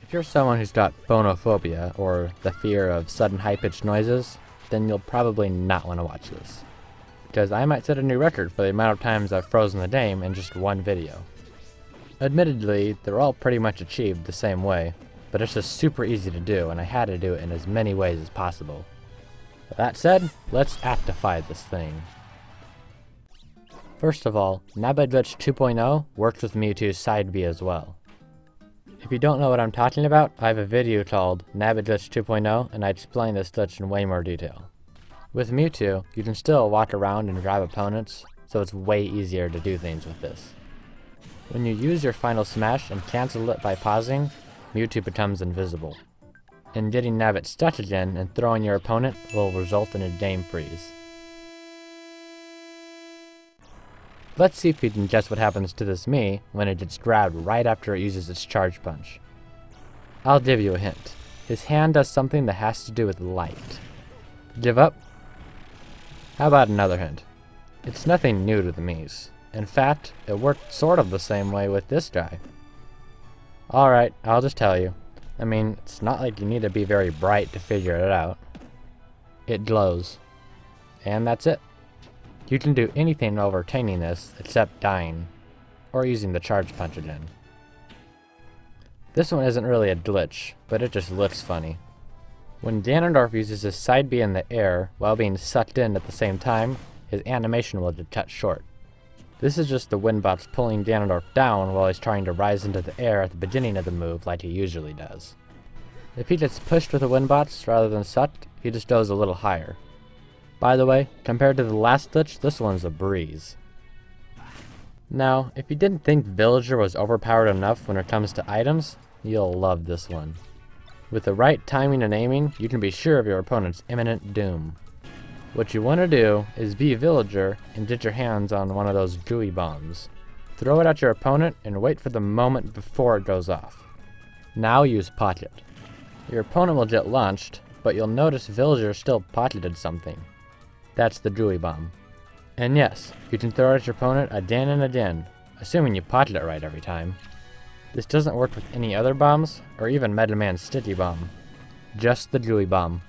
If you're someone who's got phonophobia, or the fear of sudden high-pitched noises, then you'll probably not want to watch this. Because I might set a new record for the amount of times I've frozen the game in just one video. Admittedly, they're all pretty much achieved the same way, but it's just super easy to do, and I had to do it in as many ways as possible. With that said, let's actify this thing. First of all, Nabbit 2.0 works with Mewtwo's side B as well. If you don't know what I'm talking about, I have a video called Nabbit 2.0 and I explain this glitch in way more detail. With Mewtwo, you can still walk around and grab opponents, so it's way easier to do things with this. When you use your final smash and cancel it by pausing, Mewtwo becomes invisible. And getting Nabbit stuck again and throwing your opponent will result in a game freeze. Let's see if you can guess what happens to this Mii when it gets grabbed right after it uses its charge punch. I'll give you a hint. His hand does something that has to do with light. Give up? How about another hint? It's nothing new to the Miis. In fact, it worked sort of the same way with this guy. Alright, I'll just tell you. I mean, it's not like you need to be very bright to figure it out. It glows. And that's it. You can do anything while retaining this except dying, or using the charge punch again. This one isn't really a glitch, but it just looks funny. When Ganondorf uses his side B in the air while being sucked in at the same time, his animation will get cut short. This is just the windbox pulling Ganondorf down while he's trying to rise into the air at the beginning of the move like he usually does. If he gets pushed with a windbox rather than sucked, he just goes a little higher. By the way, compared to the last glitch, this one's a breeze. Now, if you didn't think Villager was overpowered enough when it comes to items, you'll love this one. With the right timing and aiming, you can be sure of your opponent's imminent doom. What you want to do is be Villager and get your hands on one of those gooey bombs. Throw it at your opponent and wait for the moment before it goes off. Now use Pocket. Your opponent will get launched, but you'll notice Villager still pocketed something. That's the gooey bomb. And yes, you can throw it at your opponent again and again, assuming you pocket it right every time. This doesn't work with any other bombs, or even Mega Man's sticky bomb. Just the gooey bomb.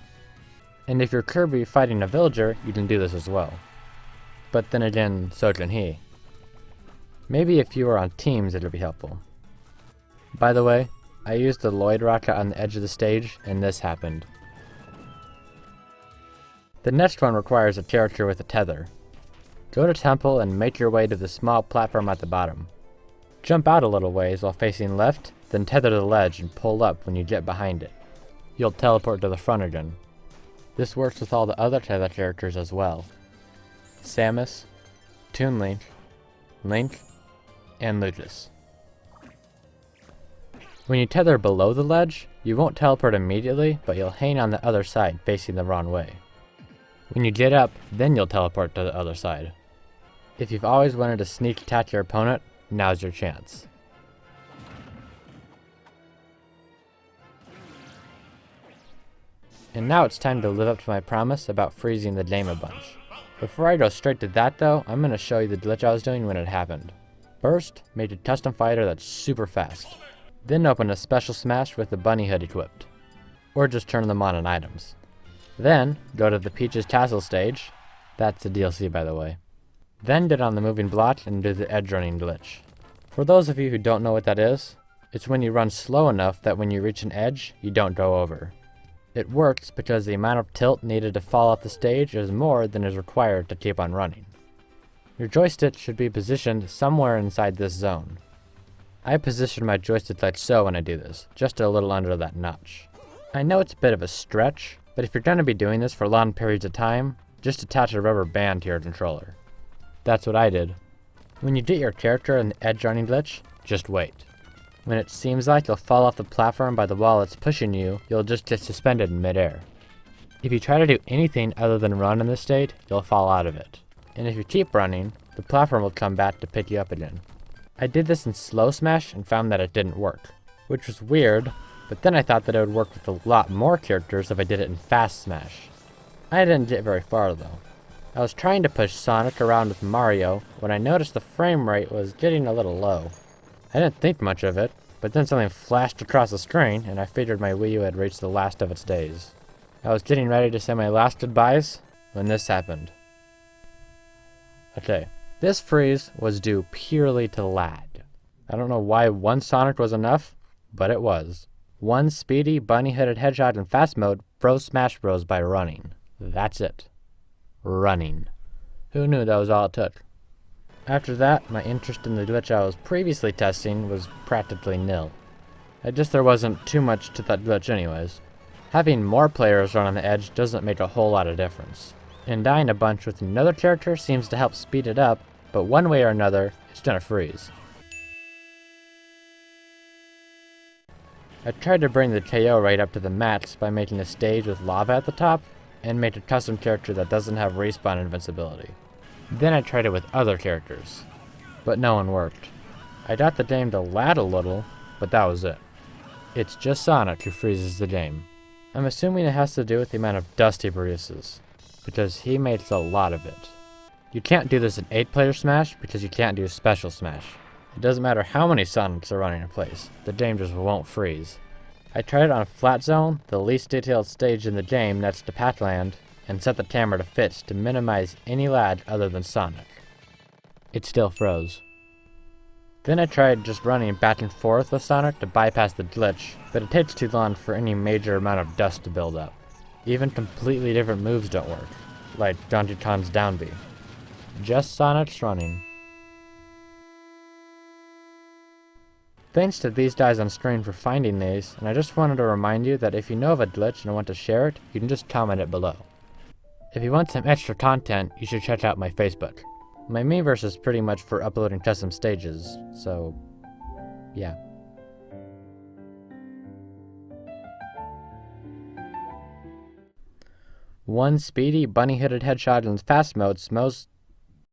And if you're Kirby fighting a villager, you can do this as well. But then again, so can he. Maybe if you were on teams it would be helpful. By the way, I used the Lloyd rocket on the edge of the stage, and this happened. The next one requires a character with a tether. Go to Temple and make your way to the small platform at the bottom. Jump out a little ways while facing left, then tether to the ledge and pull up when you get behind it. You'll teleport to the front again. This works with all the other tether characters as well. Samus, Toon Link, Link, and Lucas. When you tether below the ledge, you won't teleport immediately, but you'll hang on the other side facing the wrong way. When you get up, then you'll teleport to the other side. If you've always wanted to sneak attack your opponent, now's your chance. And now it's time to live up to my promise about freezing the game a bunch. Before I go straight to that though, I'm going to show you the glitch I was doing when it happened. First, make a custom fighter that's super fast. Then open a special smash with the bunny hood equipped. Or just turn them on items. Then, go to the Peach's Castle stage. That's a DLC by the way. Then get on the moving block and do the edge running glitch. For those of you who don't know what that is, it's when you run slow enough that when you reach an edge, you don't go over. It works because the amount of tilt needed to fall off the stage is more than is required to keep on running. Your joystick should be positioned somewhere inside this zone. I position my joystick like so when I do this, just a little under that notch. I know it's a bit of a stretch, but if you're going to be doing this for long periods of time, just attach a rubber band to your controller. That's what I did. When you get your character in the edge running glitch, just wait. When it seems like you'll fall off the platform by the wall that's pushing you, you'll just get suspended in midair. If you try to do anything other than run in this state, you'll fall out of it. And if you keep running, the platform will come back to pick you up again. I did this in slow smash and found that it didn't work, which was weird, but then I thought that it would work with a lot more characters if I did it in fast smash. I didn't get very far though. I was trying to push Sonic around with Mario when I noticed the frame rate was getting a little low. I didn't think much of it, but then something flashed across the screen, and I figured my Wii U had reached the last of its days. I was getting ready to say my last goodbyes when this happened. Okay, this freeze was due purely to lag. I don't know why one Sonic was enough, but it was. One speedy, bunny-headed hedgehog in fast mode froze Smash Bros. By running. That's it. Running. Who knew that was all it took? After that, my interest in the glitch I was previously testing was practically nil. I guess there wasn't too much to that glitch anyways. Having more players run on the edge doesn't make a whole lot of difference. And dying a bunch with another character seems to help speed it up, but one way or another, it's gonna freeze. I tried to bring the KO rate up to the max by making a stage with lava at the top, and made a custom character that doesn't have respawn invincibility. Then I tried it with other characters, but no one worked. I got the game to lag a little, but that was it. It's just Sonic who freezes the game. I'm assuming it has to do with the amount of dust he produces, because he makes a lot of it. You can't do this in 8-player Smash because you can't do Special Smash. It doesn't matter how many Sonics are running in place, the game just won't freeze. I tried it on Flat Zone, the least detailed stage in the game next to Pac-Land, and set the camera to fits to minimize any lag other than Sonic. It still froze. Then I tried just running back and forth with Sonic to bypass the glitch, but it takes too long for any major amount of dust to build up. Even completely different moves don't work, like Donkey Kong's down B. Just Sonic's running. Thanks to these guys on screen for finding these, and I just wanted to remind you that if you know of a glitch and want to share it, you can just comment it below. If you want some extra content, you should check out my Facebook. My Miiverse is pretty much for uploading custom stages, so yeah. One speedy, bunny-headed hedgehog in fast mode